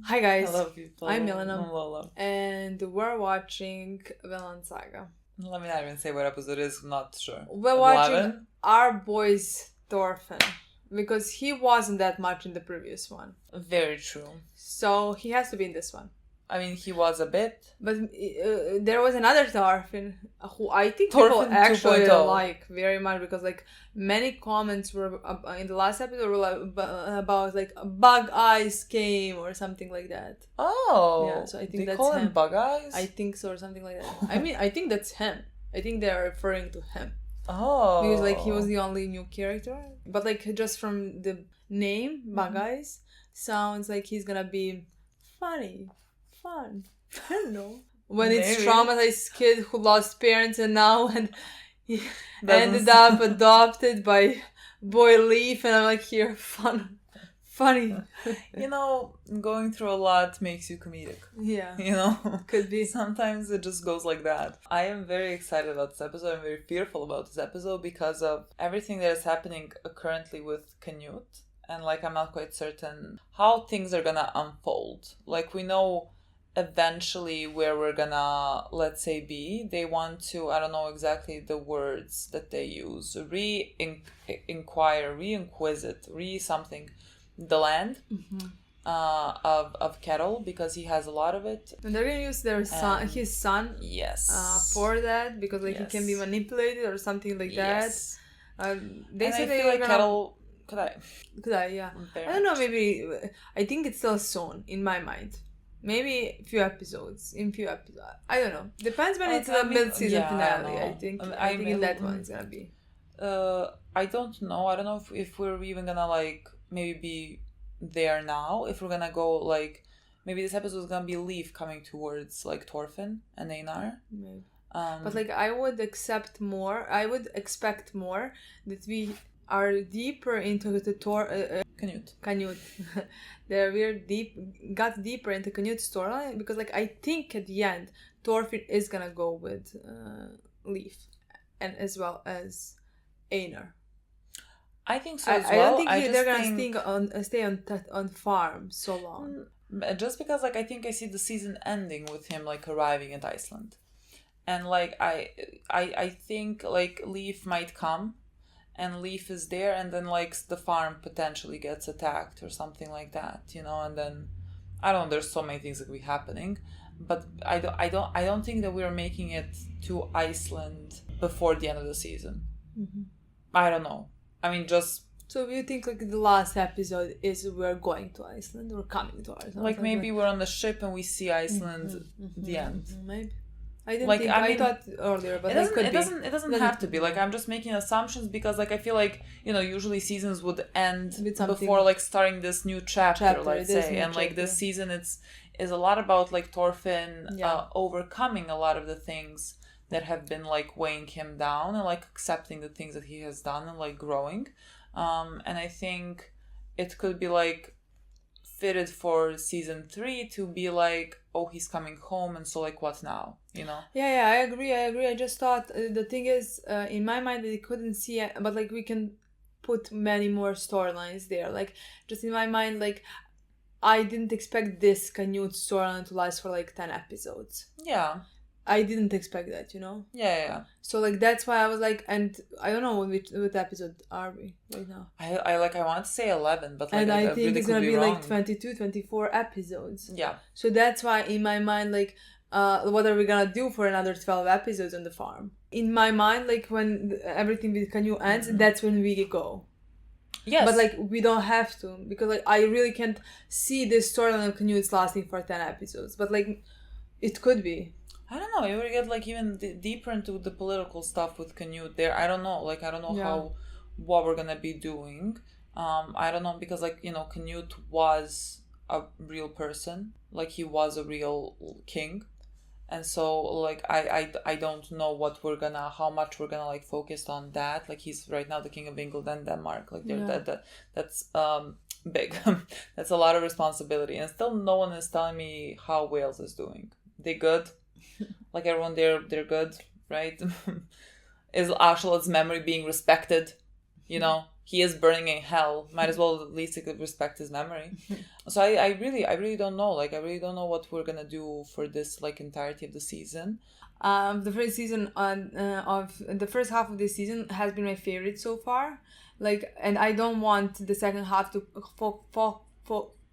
Hi guys, Hello people. I'm Milena, I'm Lola. and we're watching Vinland Saga. Let me not even say what episode it is, I'm not sure. We're 11? watching our boy's Thorfinn, because he wasn't that much in the previous one. Very true. So he has to be in this one. I mean, he was a bit. But there was another Thorfinn who I think Thorfinn people actually 2.0. like very much, because like many comments were in the last episode were like, about like bug eyes came or something like that. Oh. Yeah, so I think they that's call him. him Bug Eyes? I think so, or something like that. I mean, I think that's him. I think they are referring to him. Oh. Because like he was the only new character. But like just from the name, Bug Eyes, sounds like he's gonna be funny. Fun. I don't know. When it's Maybe. traumatized kid who lost parents and now and he ended up adopted by boy Leaf, and I'm like, here, funny. You know, going through a lot makes you comedic. Yeah. You know? Could be. Sometimes it just goes like that. I am very excited about this episode. I'm very fearful about this episode because of everything that is happening currently with Canute. And like, I'm not quite certain how things are gonna unfold. Like, we know eventually where we're gonna, let's say, be. They want to, I don't know exactly the words that they use, re-inquire, re-inquisit, re-something, the land of Kettle, because he has a lot of it. And they're gonna use their son, his son, yes, for that, because like he can be manipulated or something like that. Yes. They and say I they feel were like gonna... Kettle could I yeah. very I don't know, much. maybe I think it's still soon in my mind. Maybe a few episodes. I don't know. Depends when it's the mid-season finale. I think in that one it's gonna be. I don't know. I don't know if we're even gonna like maybe be there now. If we're gonna go like maybe this episode is gonna be Leaf coming towards like Thorfinn and Einar. Maybe. But like I would expect more that we are deeper into the Canute. Got deeper into Canute's storyline, because like I think at the end Thorfinn is gonna go with Leaf, and as well as Einar. I think so as well. I don't think they're gonna stay on farm so long. Just because like I think I see the season ending with him like arriving at Iceland, and like I think like Leaf might come. And Leaf is there, and then like the farm potentially gets attacked or something like that, you know. And then I don't know. There's so many things that could be happening, but I don't think that we're making it to Iceland before the end of the season. Mm-hmm. I don't know. I mean, just so you think like the last episode is we're going to Iceland or coming to Iceland? Like maybe we're on the ship and we see Iceland at the end. Maybe. I didn't like, think. I thought earlier, but it doesn't have to be. Like, I'm just making assumptions because, like, I feel like, you know, usually seasons would end before like starting this new chapter let's say, and like this season is a lot about like Thorfinn overcoming a lot of the things that have been like weighing him down and like accepting the things that he has done and like growing, and I think it could be like fitted for season 3 to be like, oh, he's coming home, and so like what now, you know? Yeah, I agree. I just thought the thing is, in my mind, they couldn't see it, but like we can put many more storylines there. Like just in my mind, like I didn't expect this Canute storyline to last for like 10 episodes. Yeah. I didn't expect that, you know? Yeah. So like that's why I was like, and I don't know which episode are we right now. I want to say 11, but like and I think really it's gonna be wrong. like 22, 24 episodes. Yeah. So that's why in my mind, like, what are we gonna do for another 12 episodes on the farm? In my mind, like when everything with Canute ends, that's when we go. Yes. But like we don't have to, because like I really can't see this storyline of Canute lasting for 10 episodes. But like it could be. I don't know. You would get like even deeper into the political stuff with Canute there. I don't know. Like I don't know what we're gonna be doing. I don't know, because like, you know, Canute was a real person. Like he was a real king, and so like I don't know how much we're gonna like focus on that. Like he's right now the king of England and Denmark. Like that's big. That's a lot of responsibility, and still no one is telling me how Wales is doing. They good? Like everyone they're good, right? Is Ashelad's memory being respected? You know, he is burning in hell. Might as well at least respect his memory. So I really don't know. Like I really don't know what we're gonna do for this like entirety of the season. The first season of the first half of this season has been my favorite so far. Like, and I don't want the second half to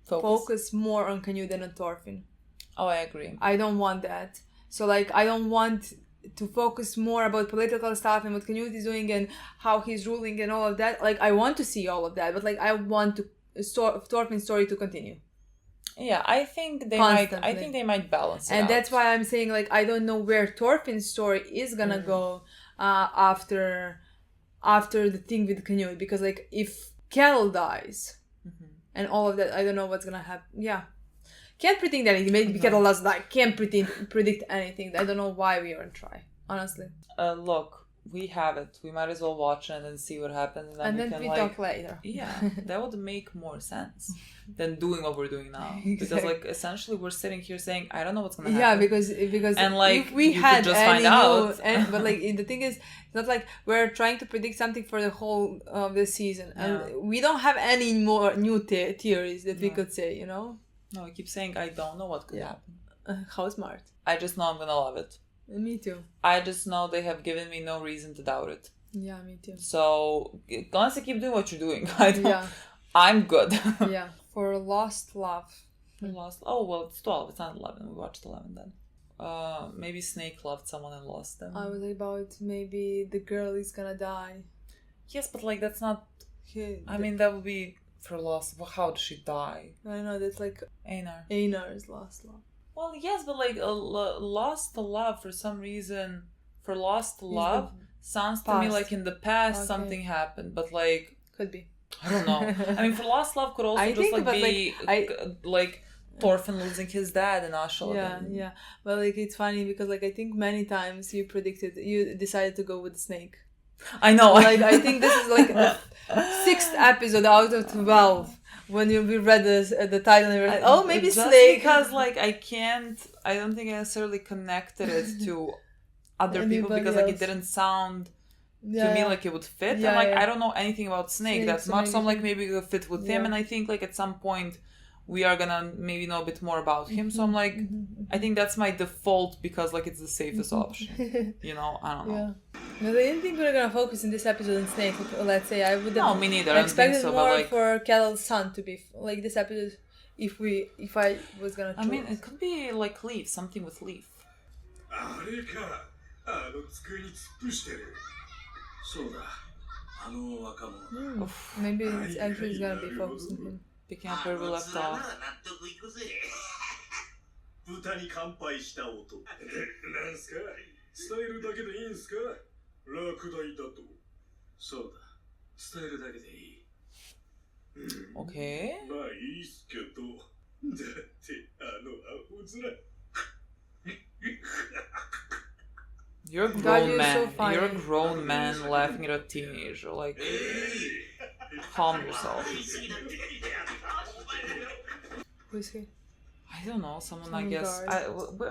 focus more on Canute than on Thorfinn. Oh, I agree. I don't want that. So like, I don't want to focus more about political stuff and what Canute is doing and how he's ruling and all of that. Like, I want to see all of that, but like, I want Thorfinn's story to continue. Yeah, I think they might. I think they might balance it and out. That's why I'm saying like I don't know where Thorfinn's story is gonna go after the thing with Canute, because like if Kell dies and all of that, I don't know what's gonna happen. Yeah, can't predict anything. Maybe Kettle does die. Can't predict anything. I don't know why we even try. Honestly. Look. We have it. We might as well watch it and see what happens. And then we talk later. Yeah, that would make more sense than doing what we're doing now. Exactly. Because like essentially we're sitting here saying, I don't know what's gonna happen. Yeah, because and like if we you had could just any find out. but like the thing is, it's not like we're trying to predict something for the whole of the season, and we don't have any more new theories that we could say. You know. No, I keep saying I don't know what could happen. How smart. I just know I'm gonna love it. Me too. I just know they have given me no reason to doubt it. Yeah, me too. So, honestly, keep doing what you're doing. I'm good. Yeah. For Lost Love. Oh, well, it's 12. It's not 11. We watched 11 then. Maybe Snake loved someone and lost them. I was about maybe the girl is gonna die. Yes, but like that's not... I mean, that would be for Lost. Well, how did she die? I know, that's like... Einar's Lost Love. Well, yes, but like Lost to Love for some reason... For Lost to Love... Sounds to me like in the past something happened, but like... Could be. I don't know. I mean, for Lost Love could also just like be like Thorfinn losing his dad and Ashel. Yeah. But like it's funny because like I think many times you decided to go with the snake. I know. Like I think this is like the 6th episode out of 12 when we read the title and we were like, maybe just snake. Because like I don't think I necessarily connected it to other people because like it didn't sound to me like it would fit. And like I don't know anything about Snake that much, so I'm like maybe it would fit with him, and I think like at some point we are gonna maybe know a bit more about him, so I'm like I think that's my default because like it's the safest option. You know, I don't know. But I didn't think we were gonna focus in this episode on Snake. Let's say I would have. No, me neither. I expected more but, like, for Kell's son to be like this episode. If I was gonna choose. I mean, it could be like Leaf, something with Leaf. Maybe it's actually gonna be focused on him. Picking up where we left off. Okay. You're a grown man. So you're a grown man laughing at a teenager. Like, calm yourself. Who is he? I don't know. Someone I guess.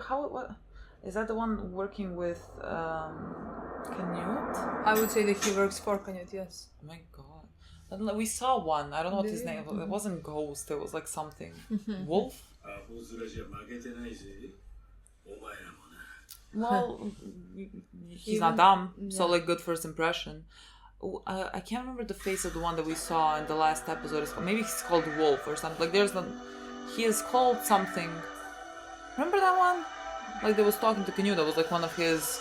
What? Is that the one working with Canute? I would say that he works for Canute. Yes. Oh my god. We saw one. I don't know what his name was. It wasn't Ghost. It was like something. Wolf? Well, he's not dumb, so like good first impression. I can't remember the face of the one that we saw in the last episode. Maybe he's called Wolf or something. Like he is called something. Remember that one? Like they was talking to Canute. That was like one of his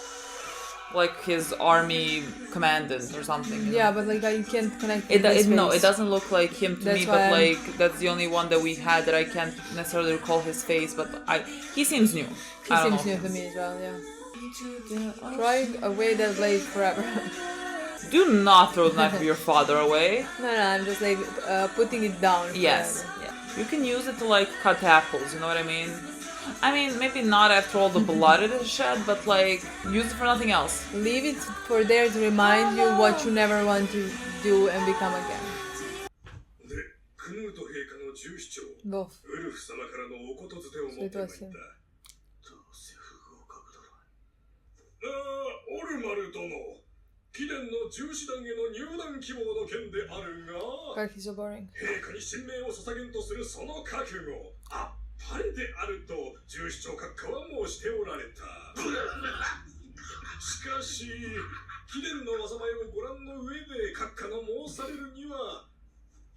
army commandant or something. Yeah, but like I can't connect. It doesn't look like him to me. But like that's the only one that we had that I can't necessarily recall his face. But he seems new. He seems new to me as well. Yeah. Throwing away that blade forever. Do not throw the knife of your father away. No, I'm just like putting it down. Yes. Yeah. You can use it to like cut apples. You know what I mean? I mean, maybe not after all the blood it has shed, but like, use it for nothing else. Leave it for there to remind you what you never want to do and become again. Wolf. So it was him. 貴殿の重視団への入団希望の件であるが、 God, he's so boring. 陛下に神命を捧げんとするその覚悟、あっぱれであると重視長閣下は申しておられた。しかし、貴殿の災いをご覧の上で閣下の申されるには、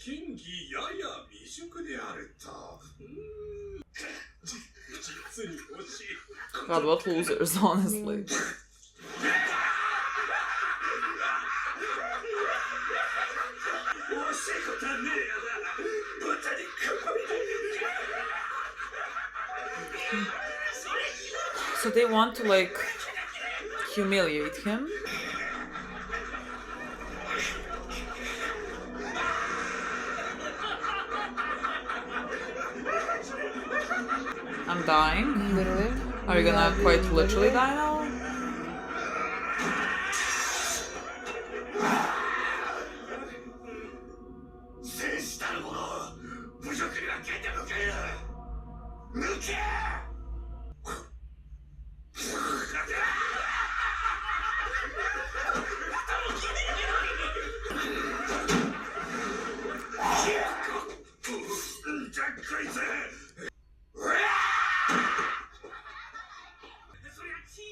金義やや未熟であると。実に惜しい。 God, what losers, honestly. So they want to like humiliate him. I'm dying. Literally. Are you gonna quite literally die now?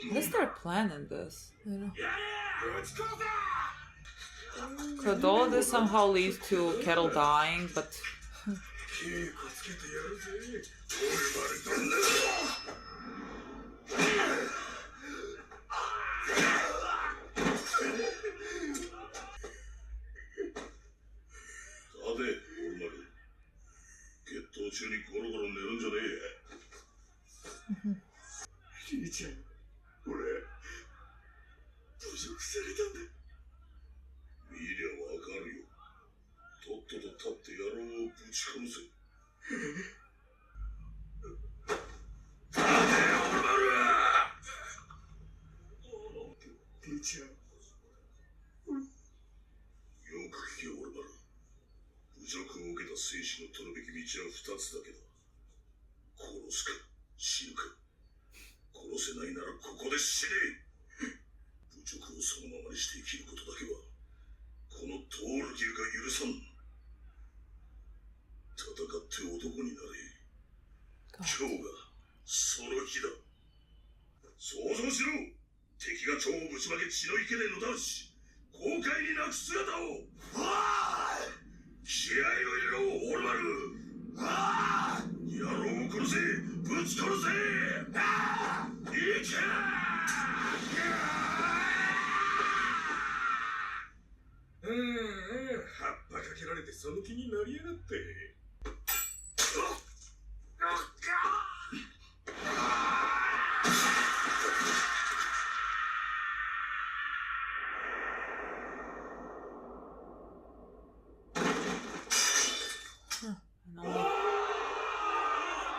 What is their plan in this? I don't know. Could all this somehow lead to Kettle dying, but...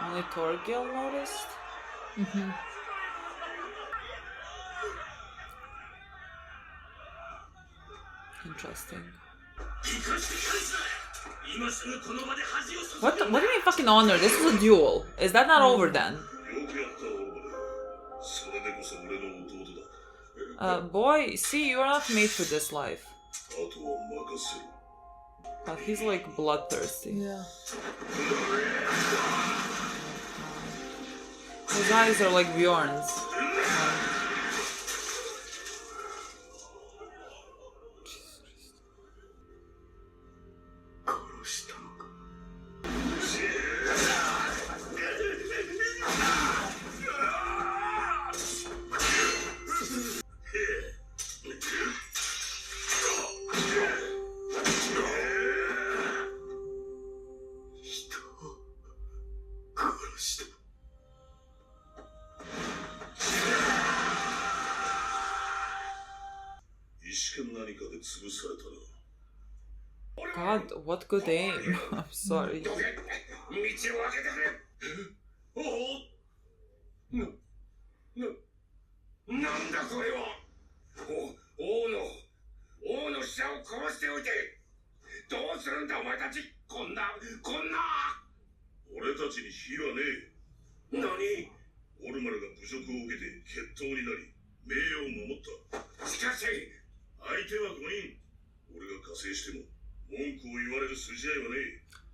Only Torgil noticed? Mm-hmm. Interesting. What do you mean fucking honor? This is a duel. Is that not over then? Boy, see, you're not made for this life. But he's like bloodthirsty. Yeah. His eyes are like Bjorn's. God, what good aim. I'm sorry.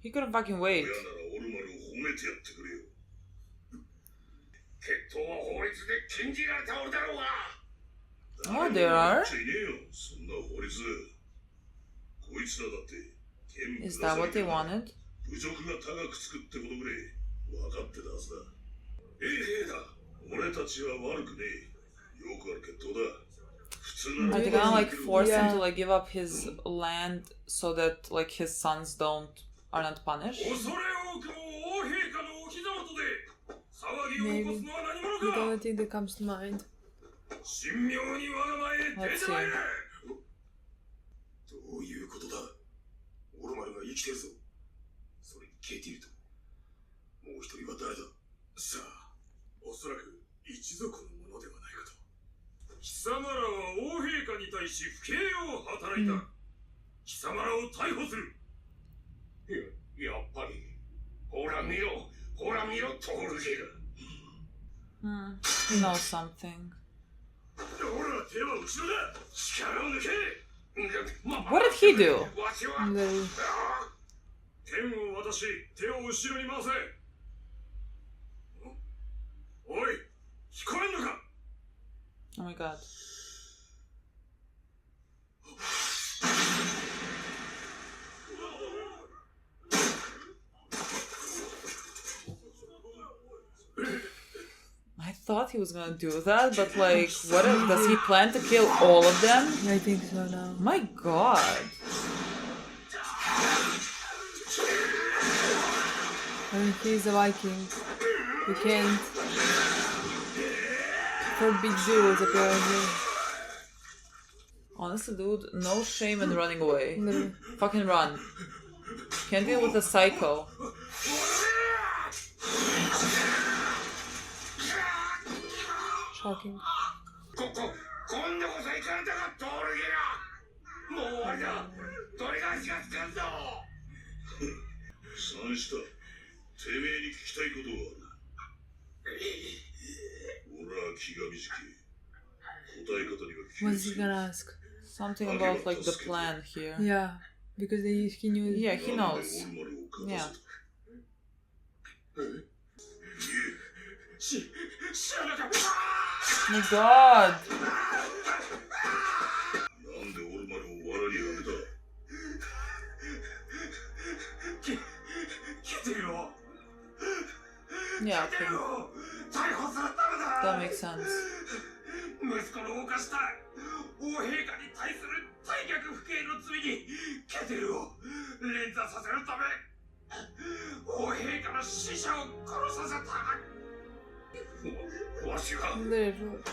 He couldn't fucking wait. Oh, there are? Is that what they wanted? Are they gonna like force him to like give up his land so that like his sons are not punished? Maybe. The only thing that comes to mind. Let's see. どういうことだオロマルが生きてるぞそれにケティルともう一人は誰ださあおそらく一族のものではないかと貴様らは王陛下に対し不敬を働いた、貴様らを逮捕するやっぱりほら見ろトールゲル He knows something. What did he do? Oh my god. I thought he was gonna do that, but like, what if, does he plan to kill all of them? I think so now. My god. I mean, he's a Viking. You can't forbid duels, apparently. Honestly, dude, no shame in running away. Literally. Fucking run. Can't deal with a psycho. Shocking. 今度こそ行かれたかトールゲラもう終わりだ鳥が足がつかんぞ三下てめえに聞きたいことがある俺は気が短い答え方には What's he gonna ask? Something about like the plan here. Yeah, because he knew. Yeah, he knows. Yeah. Oh my god! Yeah, okay. That makes sense. 息子の犯した王陛下に対する大逆不敬の罪にケテルを連座させるため王陛下の使者を殺させたわしは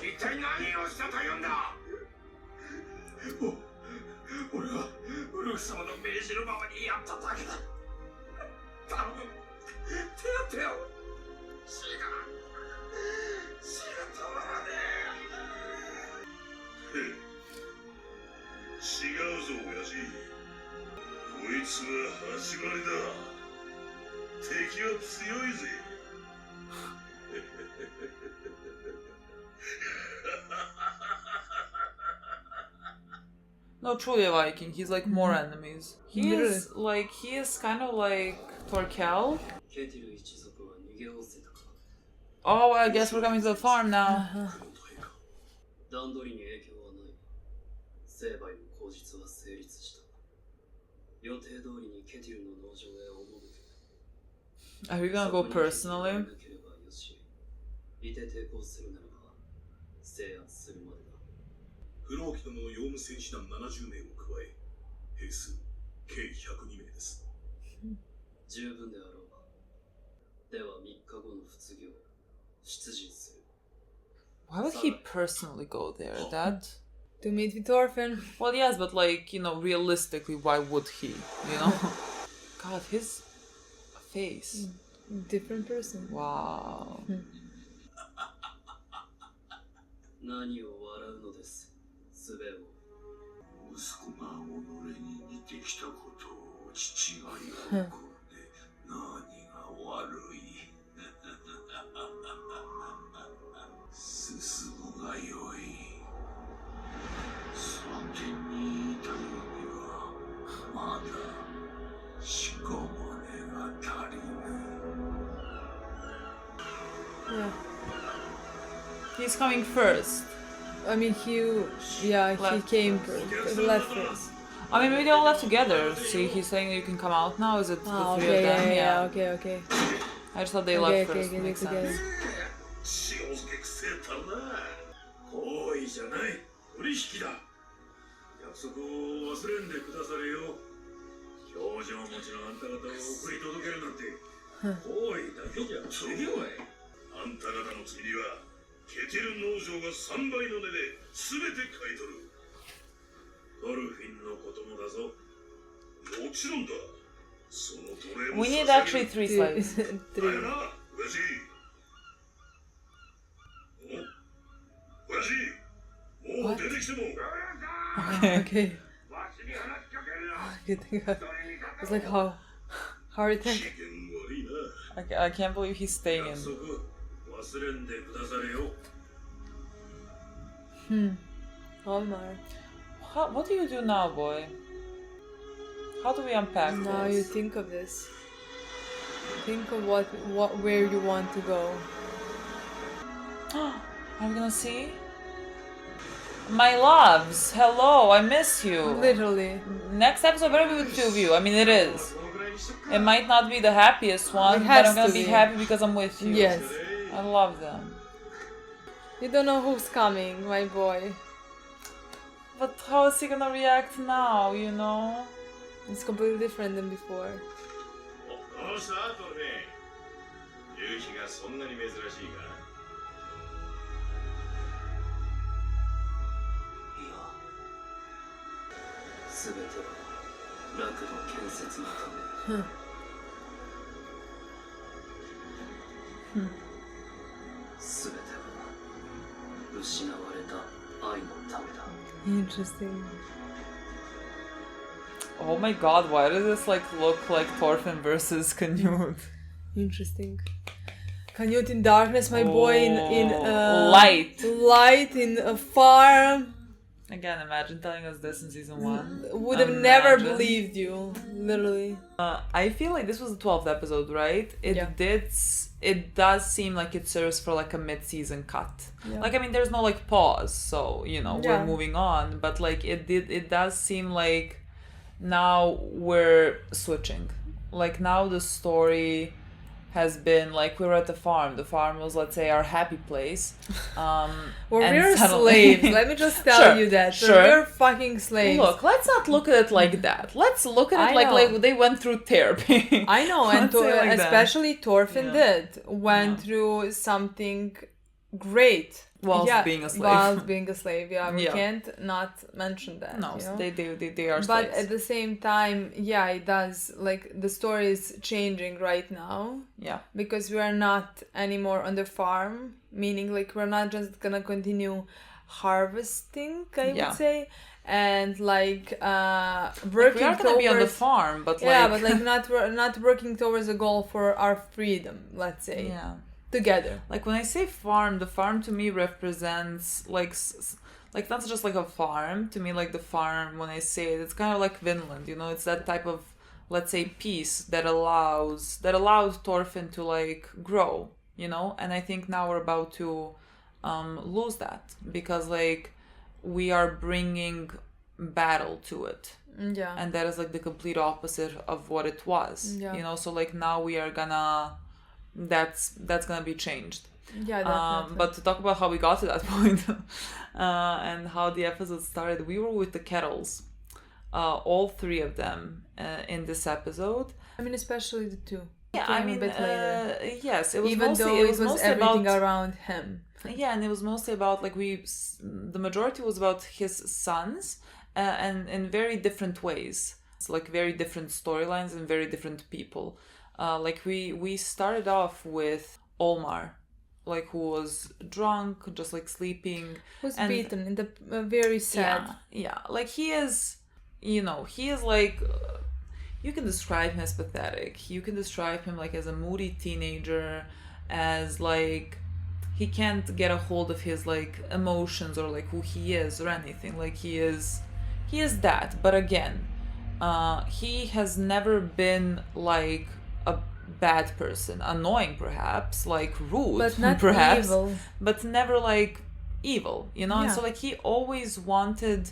一体何をしたというんだ俺はウルフ様の命じるままにやっただけだ頼む手当てを死が止まらねえ違うぞ親父こいつは始まりだ敵は強いぜNo, truly a Viking. He's like more enemies. He is kind of like Torkel. Oh, I guess we're coming to the farm now. Are we gonna go personally? 不老機どもの用務戦士団70名を加え兵数計102名です十分であろうでは3日後の卒業出陣する Why would he personally go there, Dad? To meet with Orphan. Well, yes, but like, you know, realistically, why would he? You know? God, his face. Different person. Wow. 何を笑うのです術を息子が己に似てきたことを父が喜んで何が悪い進むがよい3点に Yeah. He's coming first. I mean, he came first. Left first. I mean, maybe they all left together. See, he's saying you can come out now. Is it the three of them? Yeah, okay. I just thought they left first. Okay, Makes together. sense. 塩漬けくせえったらな行為じゃない取引だ約束を忘れんでくだされよ表情持ちのあんた方を送り届けるなんて行為だけじゃそれよいあんた方の罪にはケテル農場が3倍の値で全て買い取るドルフィンのこともだぞもちろんだその奴隷も We need actually 3 slaves. だよな親父親父もう出てきても Okay. Good thing. It's like how are you think? I can't believe he's staying in. 忘れんでくだされよ Omar. What do you do now, boy? How do we unpack Now you this? think of this. Think of where you want to go. Are we gonna see? My loves, hello, I miss you. Literally. Next episode better be with two of you. I mean, it is. It might not be the happiest one, It but has I'm gonna to be be. happy because I'm with you. Yes. I love them. You don't know who's coming, my boy. But how is he gonna react now, you know? It's completely different than before. どうしたトルフィン夕日がそんなに珍しいかいや全ては楽の建設のため全ては失われた愛のためだ Interesting. Oh my god, why does this like look like Thorfinn versus Canute? Interesting. Canute in darkness, my boy in light. Light in a farm. Again, imagine telling us this in season 1. Would have never believed you, literally. I feel like this was the 12th episode, right? Yeah. It does seem like it serves for like a mid-season cut. Yeah. Like, I mean, there's no like pause, so you know Yeah. we're moving on. But like it does seem like now we're switching. Like now the story has been like we were at the farm. The farm was, let's say, our happy place. Well, and we're suddenly- slaves. Let me just tell Sure, you that. sure. We're fucking slaves. Look, let's not look at it like that. Let's look at it I know. like they went through therapy. I know, and Let's say like that. especially Thorfinn Yeah. went Yeah. through something great. Whilst being a slave. Whilst being a slave, yeah. We Yeah. can't not mention that. No, you know? they are But slaves. at the same time, yeah, it does. Like, the story is changing right now Yeah. because we are not anymore on the farm, meaning, like, we're not just gonna continue harvesting, I Yeah. would say, and, like, We working are gonna be on the towards... farm, but Yeah, like but, like, not working towards a goal for our freedom, let's say, yeah. together. Like when I say farm, the farm to me represents like like not just like a farm. To me, like the farm, when I say it, it's kind of like Vinland. You know, it's that type of, let's say, peace that allows Thorfinn to like grow. You know, and I think now we're about to lose that because like we are bringing battle to it. Yeah. And that is like the complete opposite of what it was. Yeah. You know, so like now we are gonna that's gonna be changed. Yeah, definitely. But to talk about how we got to that point and how the episode started, we were with the kettles, all three of them in this episode. I mean, especially the two. Yeah, Came I mean, a bit later. yes, it was Even mostly, though it it was was mostly everything about, around him. yeah, and it was mostly about like the majority was about his sons, and in very different ways. It's like very different storylines and very different people. Like we started off with Olmar, like who was drunk, just like sleeping. Was and- beaten in the very sad. Yeah, like he is, you know, he is like. You can describe him as pathetic. You can describe him like as a moody teenager, as like he can't get a hold of his like emotions or like who he is or anything. Like he is that. But again, he has never been like a bad person, annoying perhaps, like rude, But not perhaps, evil. but never like evil, you know. And Yeah. so like he always wanted,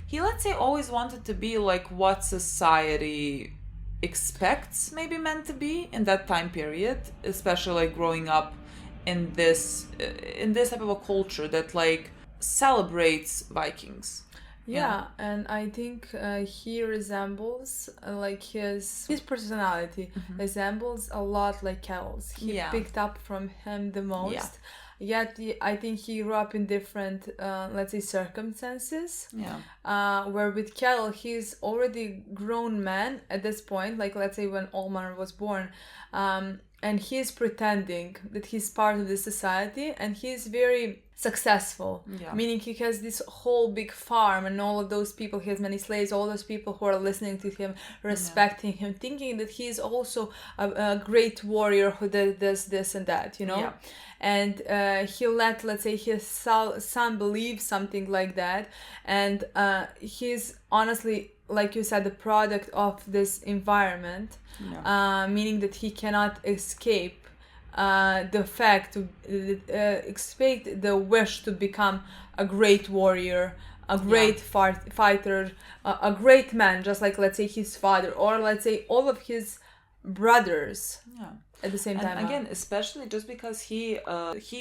he, let's say, always wanted to be like what society expects maybe meant to be in that time period, especially like growing up in this type of a culture that like celebrates Vikings. Yeah, and I think he resembles like his personality resembles a lot like Carol's. He Yeah. picked up from him the most. Yeah. Yet I think he grew up in different, let's say, circumstances. Yeah. Where with Carol, he's already grown man at this point. Like let's say when Olmar was born, and he's pretending that he's part of the society, and he's very successful. Yeah. Meaning he has this whole big farm and all of those people, he has many slaves, all those people who are listening to him, respecting him, thinking that he's also a great warrior who does this and that, you know. Yeah. And he let, let's say, his son believe something like that, and he's honestly, like you said, the product of this environment. Meaning that he cannot escape the fact to expect the wish to become a great warrior, a great fighter, a great man, just like, let's say, his father, or let's say all of his brothers. At the same time, and again, especially just because he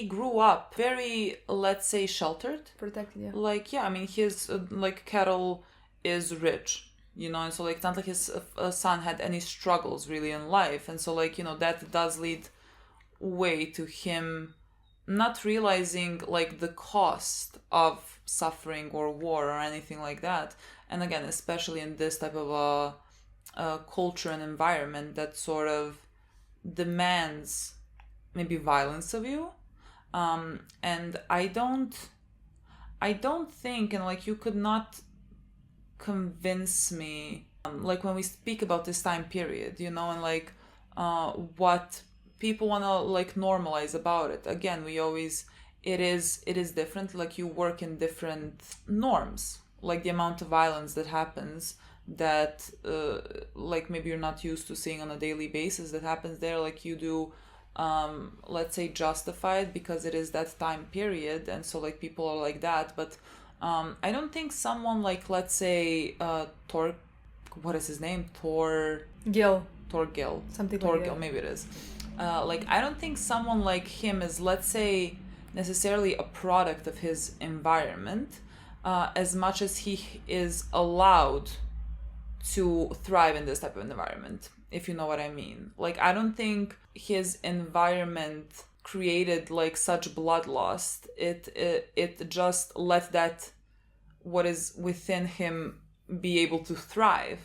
grew up very, let's say, sheltered, protected. Yeah. Like, I mean, his like Carol is rich, you know, and so like it's not like his son had any struggles really in life, and so like, you know, that does lead way to him not realizing like the cost of suffering or war or anything like that. And again, especially in this type of a culture and environment that sort of demands maybe violence of you, and I don't think, and like you could not convince me, like when we speak about this time period, you know, and like what people want to like normalize about it. Again, we always, it is different, like you work in different norms, like the amount of violence that happens that like maybe you're not used to seeing on a daily basis that happens there, like you do, let's say, justified because it is that time period, and so like people are like that. But I don't think someone like, let's say, what is his name, Torgil, something Torgil, like that. maybe it is, like I don't think someone like him is, let's say, necessarily a product of his environment, as much as he is allowed to thrive in this type of environment, if you know what I mean. Like, I don't think his environment created like such bloodlust. It just let that what is within him be able to thrive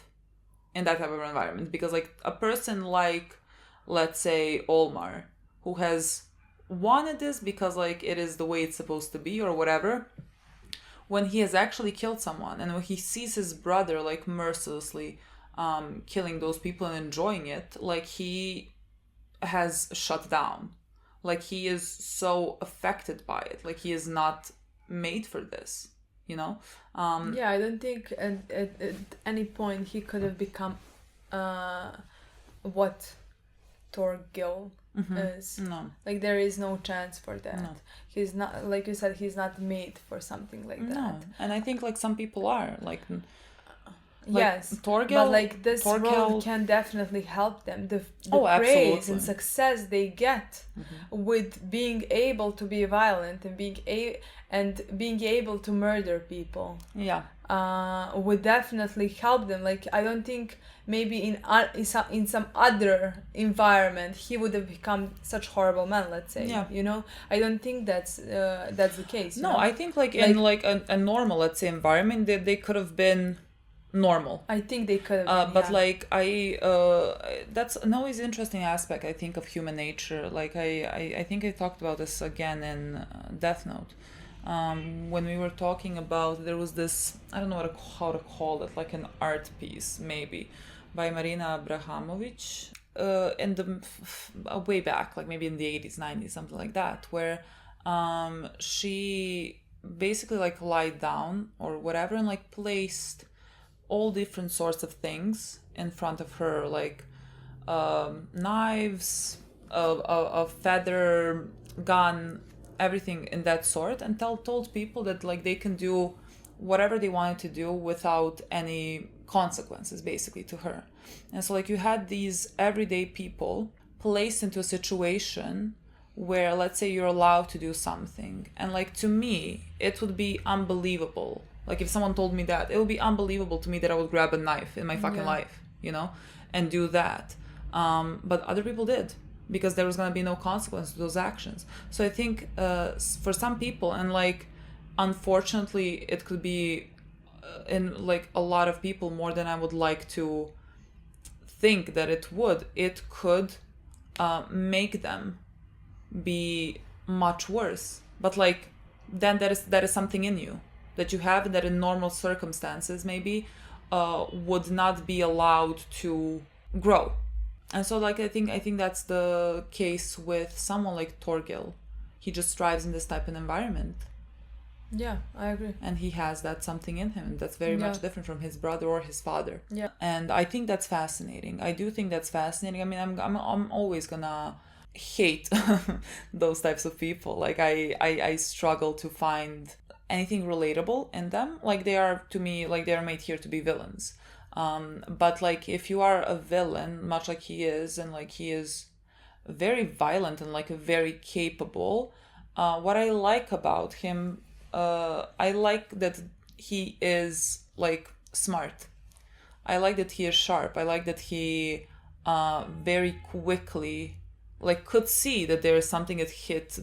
in that type of environment. Because like a person like, let's say, Olmar, who has wanted this because like it is the way it's supposed to be or whatever, when he has actually killed someone and when he sees his brother like mercilessly killing those people and enjoying it, like he has shut down. Like he is so affected by it. Like he is not made for this, you know? Yeah, I don't think at any point he could have become what Torgil is. No. Like there is no chance for that. No. He's not, like you said, he's not made for something like that. No. And I think like some people are like yes, Torgil, but like this Torgil role can definitely help them. The absolutely. praise and success they get with being able to be violent and being able to murder people. Yeah. Would definitely help them. Like I don't think maybe in some other environment he would have become such horrible man. Let's say, Yeah. You know, I don't think that's the case. No, you know? I think like in like a normal, let's say, environment, they could have been normal. I think they could have. But like that's an always interesting aspect, I think, of human nature. Like I think I talked about this again in Death Note. When we were talking about, there was this, I don't know how to call it, like an art piece maybe by Marina Abrahamovic in the way back, like maybe in the 80s, 90s, something like that, where she basically like lied down or whatever and like placed all different sorts of things in front of her, like knives, a feather gun, everything in that sort, and told people that like they can do whatever they wanted to do without any consequences, basically, to her. And so like you had these everyday people placed into a situation where, let's say, you're allowed to do something, and like to me it would be unbelievable. Like if someone told me that, it would be unbelievable to me that I would grab a knife in my fucking life, you know, and do that. But other people did, because there was going to be no consequence to those actions. So I think for some people, and like unfortunately it could be in like a lot of people more than I would like to think that it could make them be much worse. But like then that is something in you that you have, that in normal circumstances maybe would not be allowed to grow. And so like I think that's the case with someone like Torgil. He just thrives in this type of environment. Yeah, I agree. And he has that something in him that's very much different from his brother or his father. Yeah. And I think that's fascinating. I do think that's fascinating. I mean, I'm always gonna hate those types of people. Like I struggle to find anything relatable in them. Like they are, to me, like they are made here to be villains. But like if you are a villain, much like he is, and like he is very violent and like very capable, what I like about him, I like that he is like smart. I like that he is sharp. I like that he very quickly like could see that there is something that hit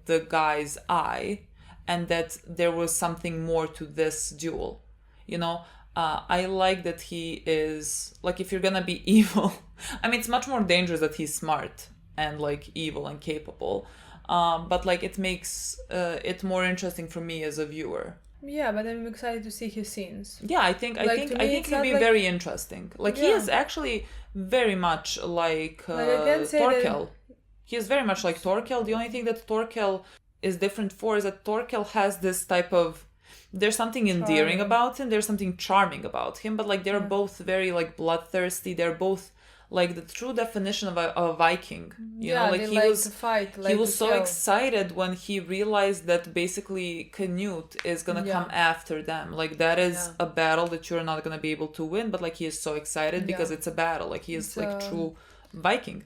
the guy's eye, and that there was something more to this duel, you know. I like that he is like, if you're gonna be evil, I mean it's much more dangerous that he's smart and like evil and capable, but like it makes it more interesting for me as a viewer. Yeah, but I'm excited to see his scenes. Yeah, I think he'll be very interesting. Like he is actually very much like Torkel. He is very much like Torkel. The only thing that Torkel is different for is that Torkel has this type of, there's something endearing about him, there's something charming about him, but like they're both very like bloodthirsty. They're both like the true definition of a Viking, you know. Like they he like was to fight, like he was to so kill. excited when he realized that basically Canute is gonna come after them. Like that is a battle that you're not gonna be able to win, but like he is so excited because it's a battle. Like he is like true Viking.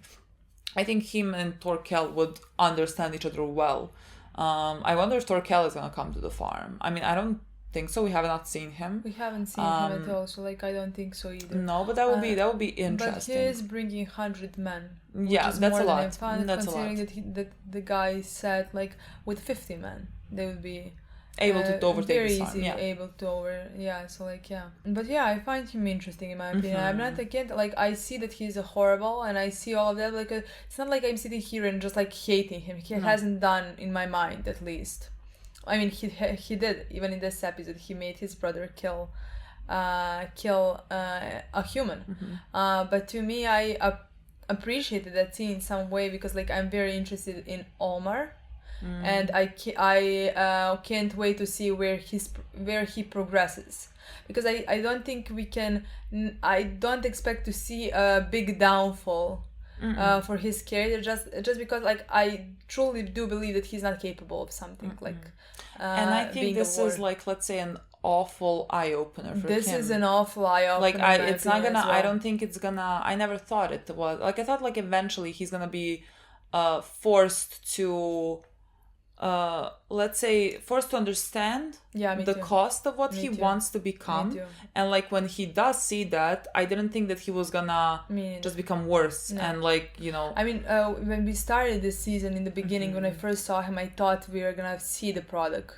I think him and Torkel would understand each other well. I wonder if Torkel is gonna come to the farm. I mean, I don't think so. We have not seen him. We haven't seen him at all, so like I don't think so either. No, but that would be interesting. But he is bringing 100 men. Yeah, that's a lot. That's a lot. Considering that the guy said like with 50 men they would be able to overtake very the farm. easy, able to so like but I find him interesting in my opinion. I'm not against, like I see that he's a horrible, and I see all of that, like it's not like I'm sitting here and just like hating him. He hasn't done, in my mind at least. I mean, he did, even in this episode he made his brother kill a human. But to me, I appreciated that scene in some way, because like I'm very interested in Omar. And I can't wait to see where he progresses, because I don't think I don't expect to see a big downfall for his career, just because like I truly do believe that he's not capable of something and I think this is like, let's say, an awful eye-opener for him. This is an awful eye-opener. Like it's not gonna I don't think it's gonna, I never thought it was, like I thought like eventually he's gonna be forced to let's say forced to understand the cost of what he wants to become. And like when he does see that, I didn't think that he was gonna just become worse. And like, you know, I mean, when we started this season, in the beginning, when I first saw him, I thought we were gonna see the product,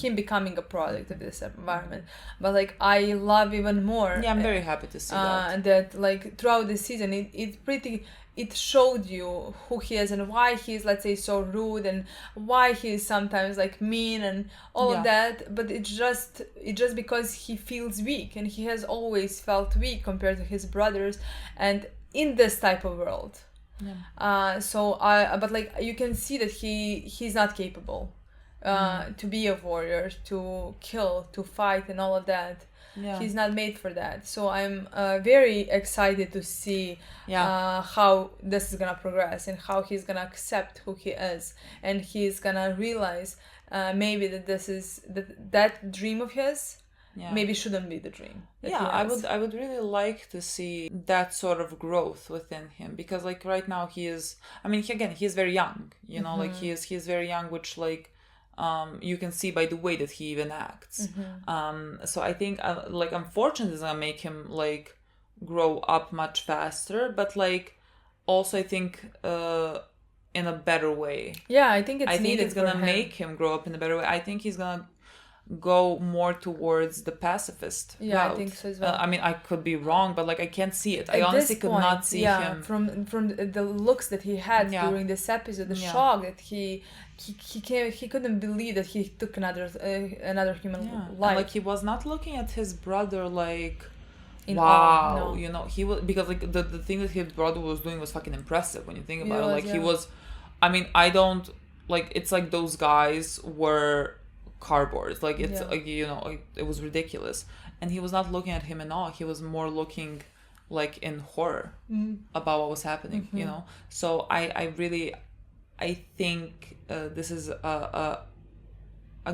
him becoming a product of this environment. But like I love even more, I'm very happy to see that like throughout the season it showed you who he is and why he's, let's say, so rude, and why he's sometimes like mean and all of that. But it's just because he feels weak, and he has always felt weak compared to his brothers, and in this type of world. But like you can see that he's not capable to be a warrior, to kill, to fight, and all of that. Yeah. He's not made for that. So I'm very excited to see Yeah. how this is gonna progress and how he's gonna accept who he is, and he's gonna realize maybe that this is that dream of his maybe shouldn't be the dream. Yeah, I would really like to see that sort of growth within him, because like right now he's very young, you know, like he's very young, which like you can see by the way that he even acts. So I think like unfortunately it's gonna make him like grow up much faster, but like also I think in a better way. Yeah, I think it's gonna make him grow up in a better way. I think he's gonna go more towards the pacifist route. I think so as well. I mean, I could be wrong, but like I can't see it. I honestly could not see him from the looks that he had during this episode. The shock that he couldn't believe that he took another human life. And, like he was not looking at his brother like in wow, awe, no. You know, he was, because like the thing that his brother was doing was fucking impressive when you think about it. Like he was, I mean, I don't like, it's like those guys were cardboard. Like it's like, you know, like, it was ridiculous, and he was not looking at him in awe. He was more looking like in horror about what was happening. You know, so I think this is a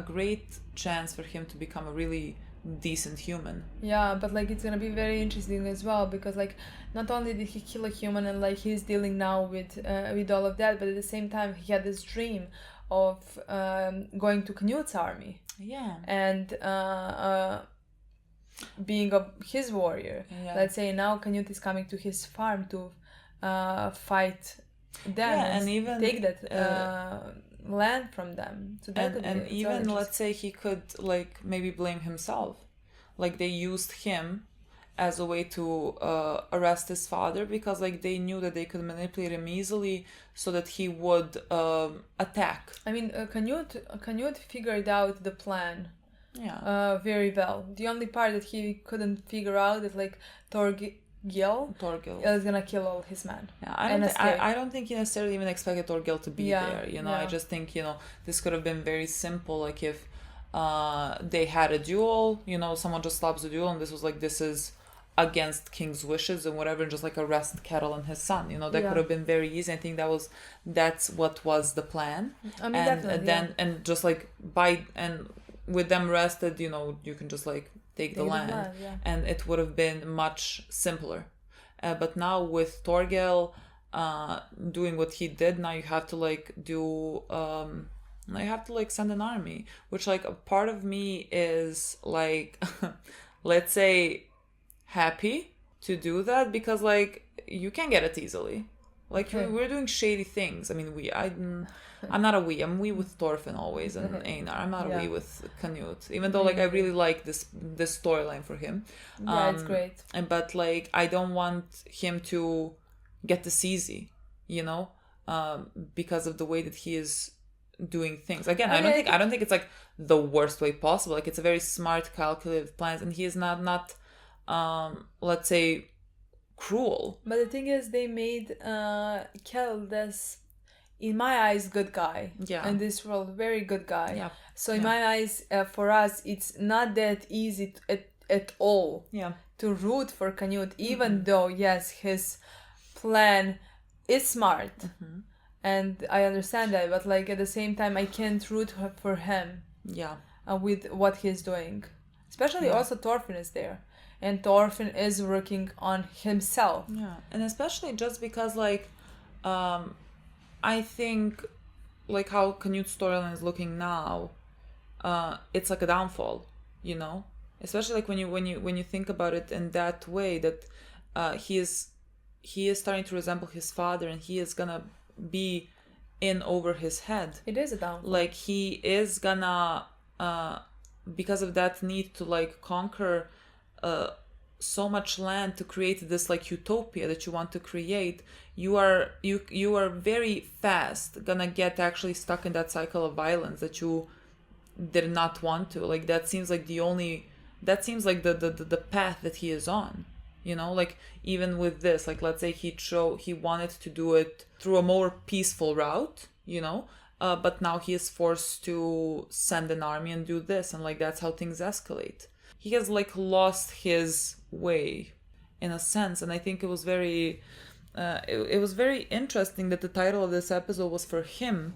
great chance for him to become a really decent human. Yeah, but like it's gonna be very interesting as well, because like not only did he kill a human and like he's dealing now with all of that, but at the same time he had this dream of going to Knut's army. Yeah. And being his warrior. Yeah. Let's say now Knut is coming to his farm to fight them and even take that land from them. So that and even let's say he could like maybe blame himself. Like they used him as a way to arrest his father, because like they knew that they could manipulate him easily so that he would attack. I mean, Canute figured out the plan very well. The only part that he couldn't figure out is like Torgil is gonna kill all his men. Yeah, I don't think he necessarily even expected Torgil to be there. You know, I just think, you know, this could have been very simple. Like if they had a duel, you know, someone just stops the duel, and this is against King's wishes and whatever, and just like arrest Kettle and his son. You know, that could have been very easy. I think that's what was the plan. I mean, and definitely. And just like with them arrested, you know, you can just like take the land, and it would have been much simpler. But now with Torgil doing what he did, now you have to like do now you have to like send an army, which like a part of me is like let's say happy to do that, because like you can get it easily. Like we're doing shady things. I mean, I'm not a we. I'm we with Thorfinn always and Einar. I'm not a we with Canute. Even though like I really like this storyline for him. Yeah, it's great. But like I don't want him to get this easy, you know, because of the way that he is doing things. Again, I don't think it's like the worst way possible. Like it's a very smart, calculated plans, and he is not let's say cruel. But the thing is, they made Kell this, in my eyes, good guy. Yeah. In this world, very good guy. Yeah. So in my eyes, for us, it's not that easy at all. Yeah. To root for Canute, even though yes, his plan is smart, and I understand that. But like at the same time, I can't root for him. Yeah. With what he's doing, especially also Thorfinn is there. And Thorfinn is working on himself. Yeah, and especially just because, like, I think, like, how Canute's storyline is looking now, it's like a downfall, you know. Especially like when you think about it in that way, that he is starting to resemble his father, and he is gonna be in over his head. It is a downfall. Like he is gonna, because of that need to like conquer so much land to create this like utopia that you want to create, you are very fast gonna get actually stuck in that cycle of violence that you did not want to. Like that seems like the path that he is on, you know. Like even with this, like let's say he wanted to do it through a more peaceful route, you know, but now he is forced to send an army and do this, and like that's how things escalate. He has like lost his way in a sense, and I think it was very it was very interesting that the title of this episode was for him,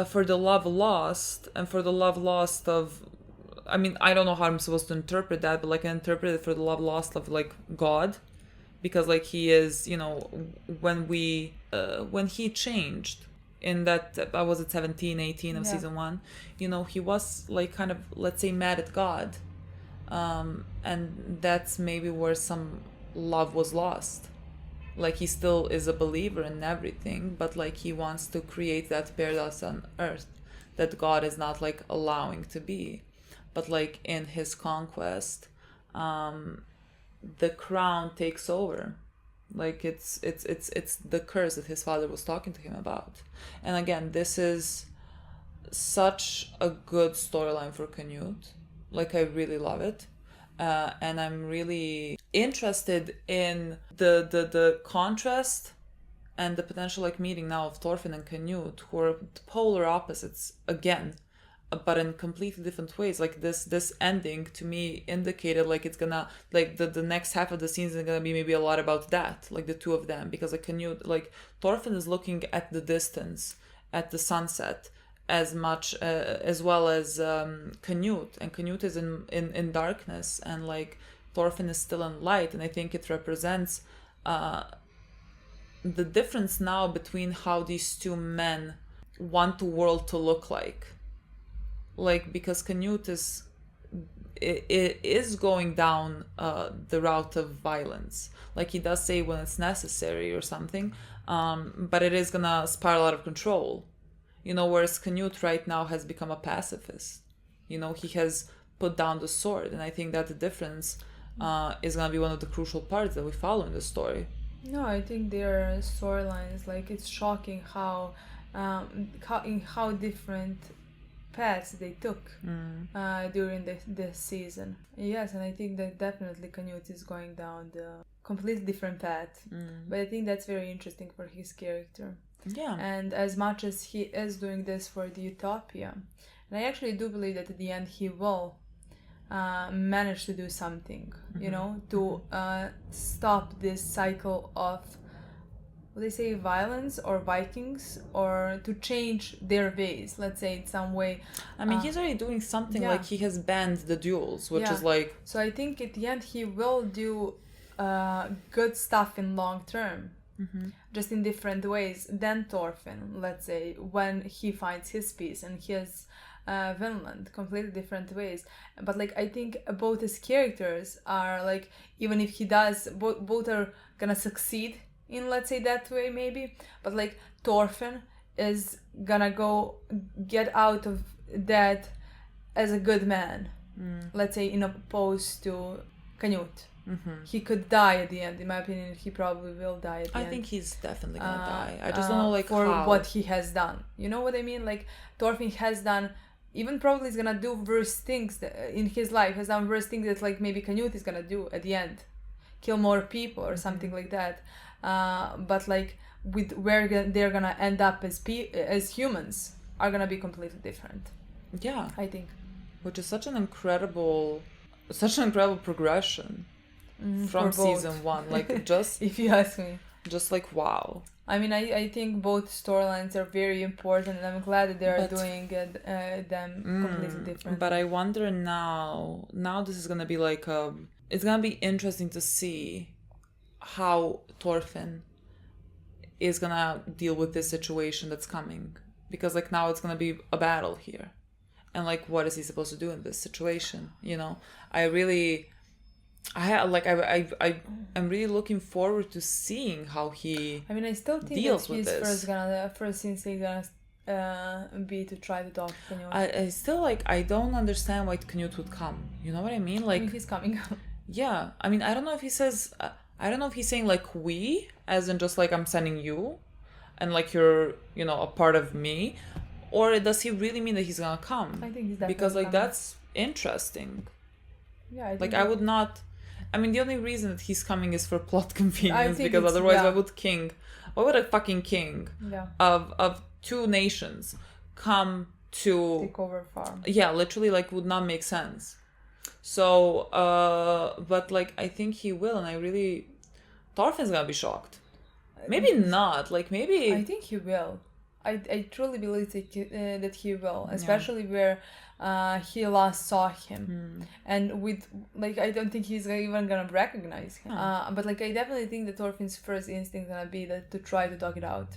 for the love lost, and for the love lost of, I mean, I don't know how I'm supposed to interpret that, but like I interpret it for the love lost of like God, because like he is, you know, when he changed in that, I was at 17, 18 of season 1, you know, he was like kind of, let's say, mad at God, and that's maybe where some love was lost. Like he still is a believer in everything, but like he wants to create that paradise on earth that God is not like allowing to be. But like in his conquest, the crown takes over. Like it's the curse that his father was talking to him about. And again, this is such a good storyline for Canute. Like I really love it. And I'm really interested in the contrast and the potential like meeting now of Thorfinn and Canute, who are polar opposites again, but in completely different ways. Like this ending to me indicated like it's gonna, like the next half of the season is gonna be maybe a lot about that, like the two of them, because like Canute, like Thorfinn is looking at the distance, at the sunset, as much as well as Canute, and Canute is in darkness, and like Thorfinn is still in light, and I think it represents the difference now between how these two men want the world to look like because Canute is going down the route of violence, like he does say when it's necessary or something, but it is gonna spiral out of control. You know, whereas Canute right now has become a pacifist. You know, he has put down the sword. And I think that the difference is going to be one of the crucial parts that we follow in the story. No, I think their storylines, like, it's shocking how different paths they took during this season. Yes, and I think that definitely Canute is going down the completely different path. But I think that's very interesting for his character. Yeah. And as much as he is doing this for the utopia, and I actually do believe that at the end he will manage to do something, you know, to stop this cycle of, what they say, violence or Vikings, or to change their ways, let's say, in some way. I mean, he's already doing something, like he has banned the duels, which is like... So I think at the end he will do good stuff in long term. Just in different ways than Thorfinn, let's say, when he finds his peace and his Vinland, completely different ways. But like I think both his characters are like, even if he does, both are gonna succeed in, let's say, that way maybe, but like Thorfinn is gonna get out of that as a good man, let's say, in opposed to Canute. He could die at the end. In my opinion, he probably will die at the end. I think he's definitely gonna die. I just don't know, like, for how. what he has done. You know what I mean? Like, Thorfinn has done, even probably is gonna do worse things in his life. Has done worse things that like maybe Canute is gonna do at the end, kill more people or something like that. But like with where they're gonna end up as humans are gonna be completely different. Yeah, I think. Which is such an incredible progression. From season 1, like, just if you ask me, just like, wow. I mean, I think both storylines are very important, and I'm glad that they're doing them completely different. But I wonder now this is gonna be like it's gonna be interesting to see how Thorfinn is gonna deal with this situation that's coming, because like now it's gonna be a battle here, and like what is he supposed to do in this situation? You know, I'm really looking forward to seeing how he. I mean, I still think deals that with his this. first instinct gonna be to try to talk to Canute. I still I don't understand why Canute would come. You know what I mean? Like, I mean, he's coming. Yeah, I mean, I don't know if he says. I don't know if he's saying like we, as in just like I'm sending you, and like you're, you know, a part of me, or does he really mean that he's gonna come? I think he's definitely because like coming. that's interesting. Yeah, I think like I would not. I mean, the only reason that he's coming is for plot convenience, because otherwise, why would a fucking king of two nations come to Take over farm. yeah, literally, like, would not make sense. So but like I think he will, and I really Thorfinn's gonna be shocked. Maybe not, like maybe I think he will. I truly believe that he will, especially where he last saw him, and with like I don't think he's even gonna recognize him. But like I definitely think that Thorfinn's first instinct gonna be that to try to talk it out,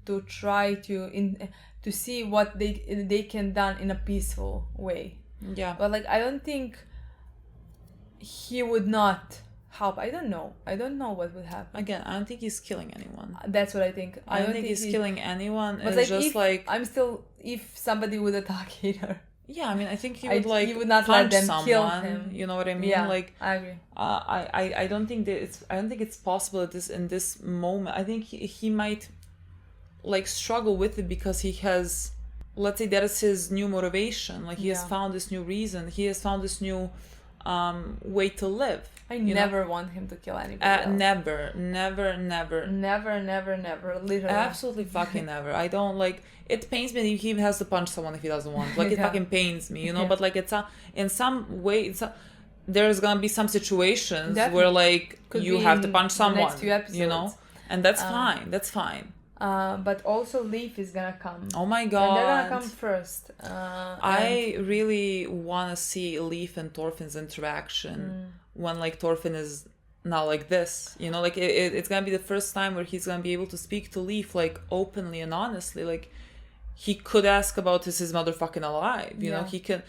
to try to see what they can done in a peaceful way. yeah. But like I don't think he would not help. I don't know what would happen. Again, I don't think he's killing anyone. That's what I think. I don't think he's killing anyone. But It's like, just like I'm still, if somebody would attack Hater, yeah, I mean, I think he would like he would not punch let them someone. kill him. You know what I mean? Yeah, Like I agree. I don't think that it's possible at this moment. I think he might like struggle with it because he has, let's say, that is his new motivation. Like he has found this new reason. He has found this new way to live. I never want him to kill anybody else. Never. Never, literally. Absolutely fucking never. I don't like. It pains me if he has to punch someone if he doesn't want. Like it fucking pains me, you know. But like in some way, there's gonna be some situations where like you have to punch someone, next few episodes. you know, and that's fine. That's fine. But also Leaf is gonna come. Oh my god! And they're gonna come first. I really want to see Leaf and Thorfinn's interaction when like Thorfinn is not like this, you know, like it's gonna be the first time where he's gonna be able to speak to Leaf like openly and honestly. Like he could ask about is his motherfucking alive, you know, he can.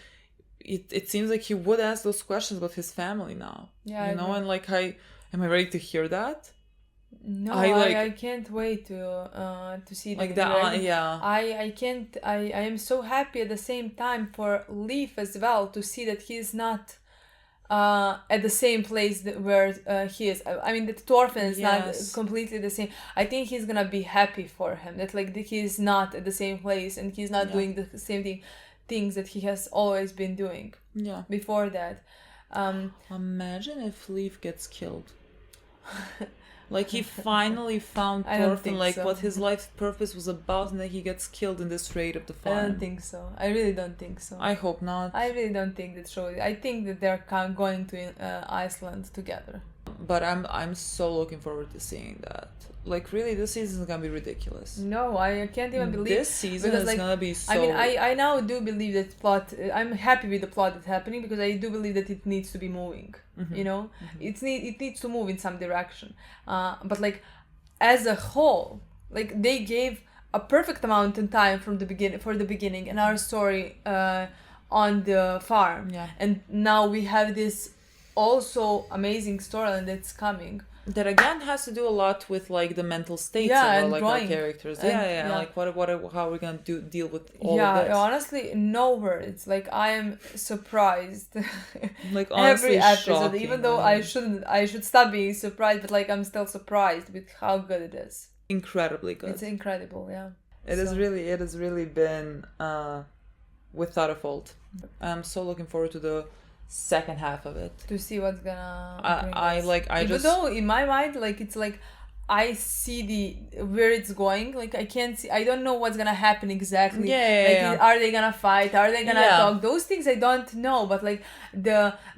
It seems like he would ask those questions about his family now. Yeah, you know, and like am I ready to hear that? No, I can't wait to see like that. Yeah, I can't. I am so happy at the same time for Leaf as well to see that he's not at the same place where he is. I mean that Thorfinn is not completely the same. I think he's gonna be happy for him that like he's not at the same place and he's not doing the same things that he has always been doing. Yeah. Before that. Imagine if Leaf gets killed. Like he finally found Thorfinn, like what his life's purpose was about, and then he gets killed in this raid of the farm. I don't think so. I really don't think so. I hope not. I really don't think that show. I think that they're going to Iceland together. But I'm so looking forward to seeing that. Like really, this season is gonna be ridiculous. No, I can't even believe this season is gonna be so. I mean, I now do believe that plot. I'm happy with the plot that's happening because I do believe that it needs to be moving. Mm-hmm. You know, it needs to move in some direction. But like, as a whole, like they gave a perfect amount of time for the beginning and our story on the farm. Yeah. And now we have this also amazing storyline that's coming. That again has to do a lot with like the mental states of like our characters. And, like how are we gonna deal with all of this? Yeah, honestly, no words. Like I am surprised. Like honestly, every episode, shocking, even though I should stop being surprised, but like I'm still surprised with how good it is. Incredibly good. It's incredible, yeah. It has really been without a fault. I'm so looking forward to the second half of it to see what's gonna even though in my mind like it's like I see where it's going, like I can't see, I don't know what's gonna happen exactly. Are they gonna fight, are they gonna talk, those things I don't know, but like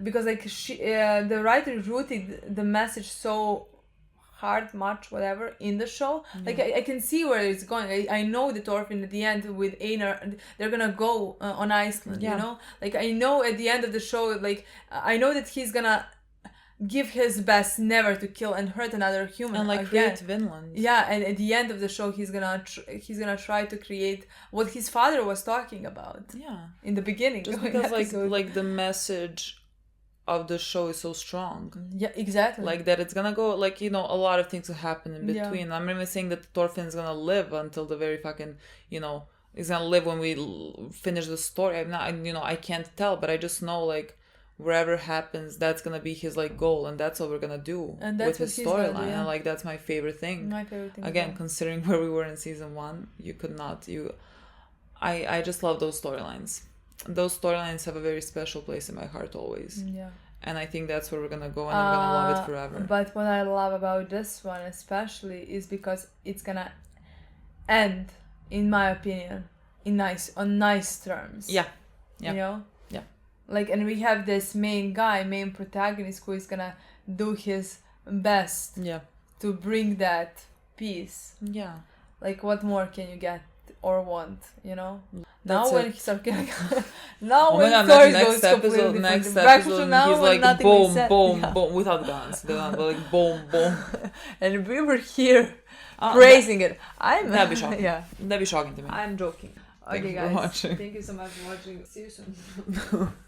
because like the writer rooted the message so hard, much whatever in the show. Like I can see where it's going. I know that Thorfinn at the end with Einar, they're gonna go on Iceland. You know, like I know at the end of the show, like I know that he's gonna give his best never to kill and hurt another human and like create Vinland. Yeah, and at the end of the show he's gonna try to create what his father was talking about. Yeah, in the beginning, just because like the message of the show is so strong. Yeah, exactly. Like that it's gonna go, like, you know, a lot of things will happen in between. I'm not even saying that Thorfinn's gonna live until the very fucking, you know, he's gonna live when we finish the story. I'm not, you know, I can't tell, but I just know like wherever happens, that's gonna be his like goal, and that's what we're gonna do with his storyline. And like that's my favorite thing. My favorite thing. Again, considering where we were in season 1, I just love those storylines. Those storylines have a very special place in my heart always. Yeah. And I think that's where we're gonna go, and I'm gonna love it forever. But what I love about this one especially is because it's gonna end in my opinion, on nice terms. Yeah. Yeah. You know? Yeah. Like, and we have this main protagonist who is gonna do his best Yeah. to bring that peace. Yeah. Like, what more can you get or want, you know? That's now when it. he starts getting now Oh when my god, story next goes completely episode, different. next Back episode, to now he's when like nothing boom, is said. boom, Yeah. boom, without guns. They're like boom, boom. And we were here Uh, praising it. That'd be shocking. Yeah. That'd be shocking to me. I'm joking. Thank Okay, you for guys. watching. Thank you so much for watching. See you soon.